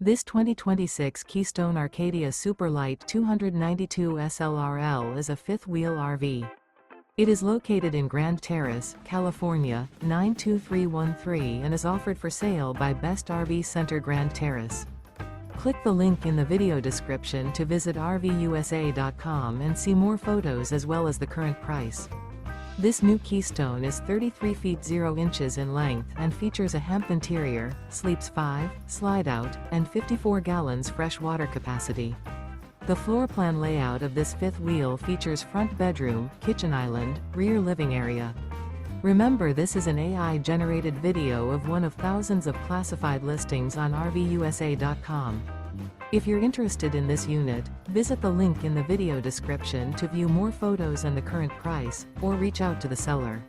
This 2026 Keystone Arcadia Super Lite 292 SLRL is a fifth-wheel RV. It is located in Grand Terrace, California, 92313 and is offered for sale by Best RV Center Grand Terrace. Click the link in the video description to visit RVUSA.com and see more photos as well as the current price. This new Keystone is 33 feet 0 inches in length and features a hemp interior, sleeps 5, slide-out, and 54 gallons fresh water capacity. The floor plan layout of this fifth wheel features front bedroom, kitchen island, rear living area. Remember, this is an AI-generated video of one of thousands of classified listings on RVUSA.com. If you're interested in this unit, visit the link in the video description to view more photos and the current price, or reach out to the seller.